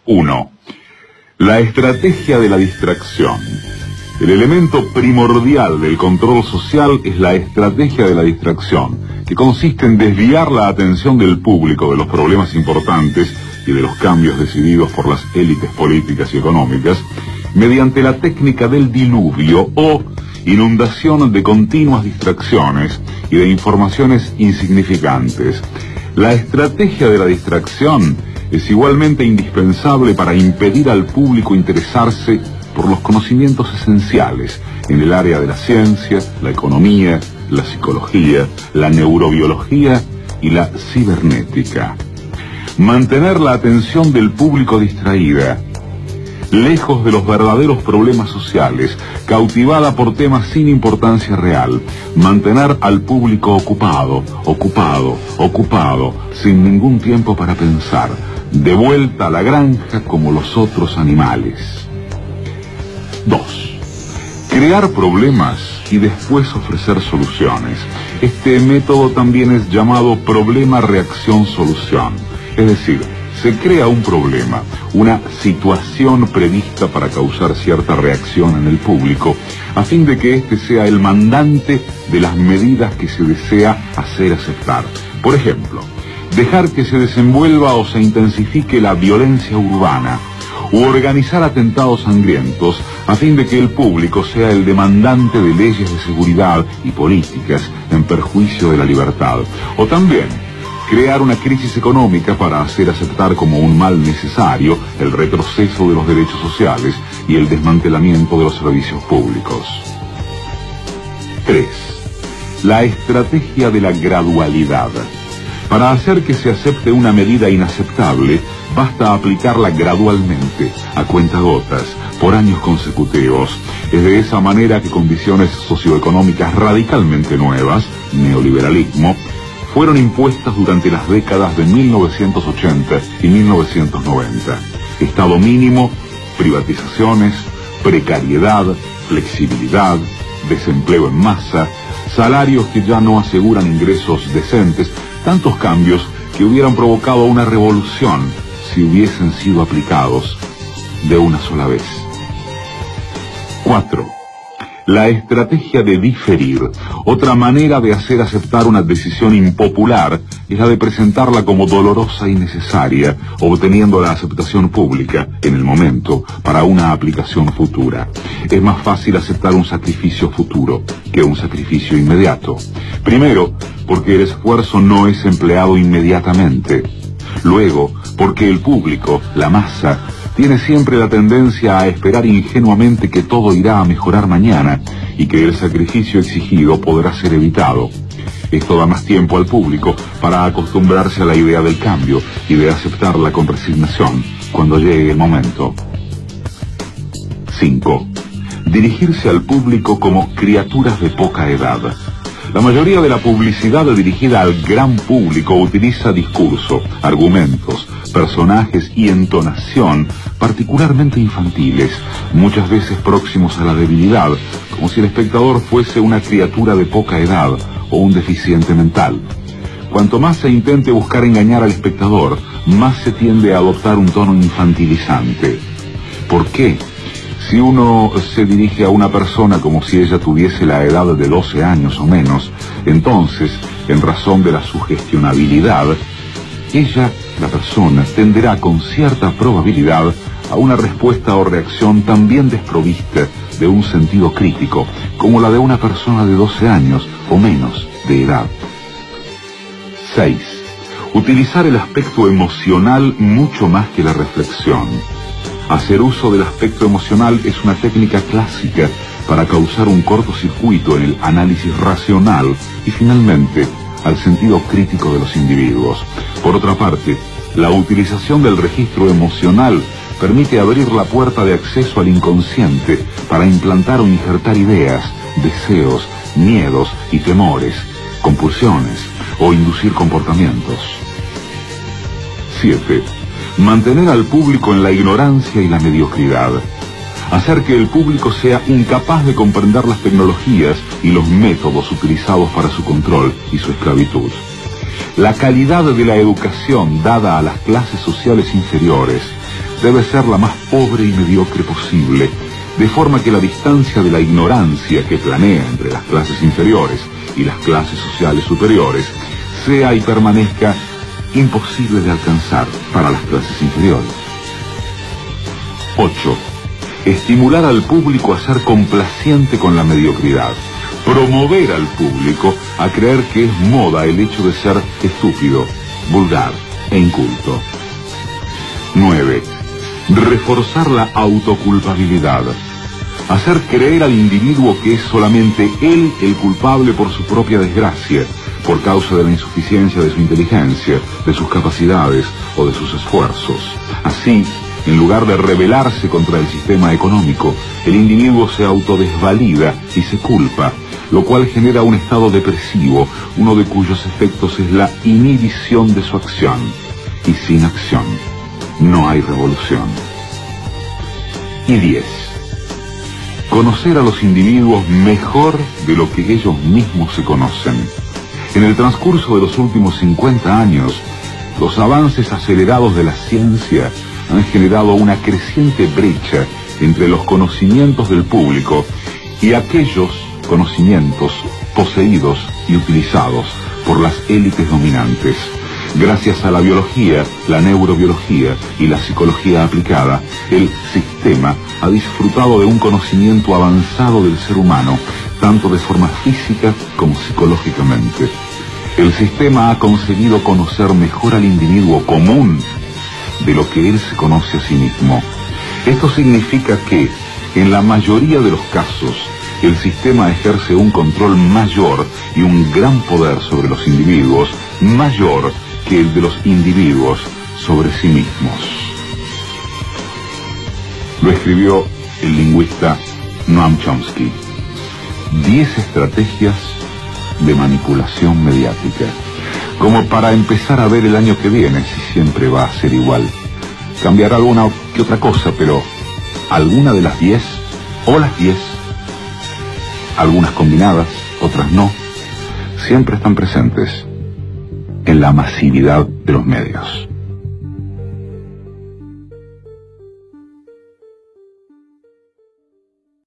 1. La estrategia de la distracción. El elemento primordial del control social es la estrategia de la distracción, que consiste en desviar la atención del público de los problemas importantes y de los cambios decididos por las élites políticas y económicas, mediante la técnica del diluvio o inundación de continuas distracciones y de informaciones insignificantes. La estrategia de la distracción es igualmente indispensable para impedir al público interesarse por los conocimientos esenciales en el área de la ciencia, la economía, la psicología, la neurobiología y la cibernética. Mantener la atención del público distraída, lejos de los verdaderos problemas sociales, cautivada por temas sin importancia real. Mantener al público ocupado, sin ningún tiempo para pensar, de vuelta a la granja como los otros animales. 2. Crear problemas y después ofrecer soluciones. Este método también es llamado problema-reacción-solución. Es decir, se crea un problema, una situación prevista para causar cierta reacción en el público, a fin de que éste sea el mandante de las medidas que se desea hacer aceptar. Por ejemplo, dejar que se desenvuelva o se intensifique la violencia urbana, u organizar atentados sangrientos, a fin de que el público sea el demandante de leyes de seguridad y políticas en perjuicio de la libertad. O también crear una crisis económica para hacer aceptar como un mal necesario el retroceso de los derechos sociales y el desmantelamiento de los servicios públicos. 3. La estrategia de la gradualidad. Para hacer que se acepte una medida inaceptable, basta aplicarla gradualmente, a cuentagotas, por años consecutivos. Es de esa manera que condiciones socioeconómicas radicalmente nuevas, neoliberalismo, fueron impuestas durante las décadas de 1980 y 1990. Estado mínimo, privatizaciones, precariedad, flexibilidad, desempleo en masa, salarios que ya no aseguran ingresos decentes, tantos cambios que hubieran provocado una revolución si hubiesen sido aplicados de una sola vez. 4. La estrategia de diferir. Otra manera de hacer aceptar una decisión impopular es la de presentarla como dolorosa y necesaria, obteniendo la aceptación pública en el momento para una aplicación futura. Es más fácil aceptar un sacrificio futuro que un sacrificio inmediato. Primero, porque el esfuerzo no es empleado inmediatamente. Luego, porque el público, la masa, tiene siempre la tendencia a esperar ingenuamente que todo irá a mejorar mañana y que el sacrificio exigido podrá ser evitado. Esto da más tiempo al público para acostumbrarse a la idea del cambio y de aceptarla con resignación cuando llegue el momento. 5. Dirigirse al público como criaturas de poca edad. La mayoría de la publicidad dirigida al gran público utiliza discurso, argumentos, personajes y entonación particularmente infantiles, muchas veces próximos a la debilidad, como si el espectador fuese una criatura de poca edad o un deficiente mental. Cuanto más se intente buscar engañar al espectador, más se tiende a adoptar un tono infantilizante. ¿Por qué? Si uno se dirige a una persona como si ella tuviese la edad de 12 años o menos, entonces, en razón de la sugestionabilidad, ella, la persona, tenderá con cierta probabilidad a una respuesta o reacción también desprovista de un sentido crítico, como la de una persona de 12 años o menos de edad. 6. Utilizar el aspecto emocional mucho más que la reflexión. Hacer uso del aspecto emocional es una técnica clásica para causar un cortocircuito en el análisis racional y finalmente al sentido crítico de los individuos. Por otra parte, la utilización del registro emocional permite abrir la puerta de acceso al inconsciente para implantar o injertar ideas, deseos, miedos y temores, compulsiones o inducir comportamientos. 7. Mantener al público en la ignorancia y la mediocridad. Hacer que el público sea incapaz de comprender las tecnologías y los métodos utilizados para su control y su esclavitud. La calidad de la educación dada a las clases sociales inferiores debe ser la más pobre y mediocre posible, de forma que la distancia de la ignorancia que planea entre las clases inferiores y las clases sociales superiores sea y permanezca imposible de alcanzar para las clases inferiores. 8. Estimular al público a ser complaciente con la mediocridad. Promover al público a creer que es moda el hecho de ser estúpido, vulgar e inculto. 9. Reforzar la autoculpabilidad. Hacer creer al individuo que es solamente él el culpable por su propia desgracia, por causa de la insuficiencia de su inteligencia, de sus capacidades o de sus esfuerzos. Así, en lugar de rebelarse contra el sistema económico, el individuo se autodesvalida y se culpa, lo cual genera un estado depresivo, uno de cuyos efectos es la inhibición de su acción. Y sin acción, no hay revolución. Y 10. Conocer a los individuos mejor de lo que ellos mismos se conocen. En el transcurso de los últimos 50 años, los avances acelerados de la ciencia han generado una creciente brecha entre los conocimientos del público y aquellos conocimientos poseídos y utilizados por las élites dominantes. Gracias a la biología, la neurobiología y la psicología aplicada, el sistema ha disfrutado de un conocimiento avanzado del ser humano, tanto de forma física como psicológicamente. El sistema ha conseguido conocer mejor al individuo común de lo que él se conoce a sí mismo. Esto significa que, en la mayoría de los casos, el sistema ejerce un control mayor y un gran poder sobre los individuos, mayor que el de los individuos sobre sí mismos. Lo escribió el lingüista Noam Chomsky. 10 estrategias de manipulación mediática, como para empezar a ver el año que viene si siempre va a ser igual. Cambiará alguna que otra cosa, pero alguna de las 10, o las 10, algunas combinadas, otras no, siempre están presentes en la masividad de los medios.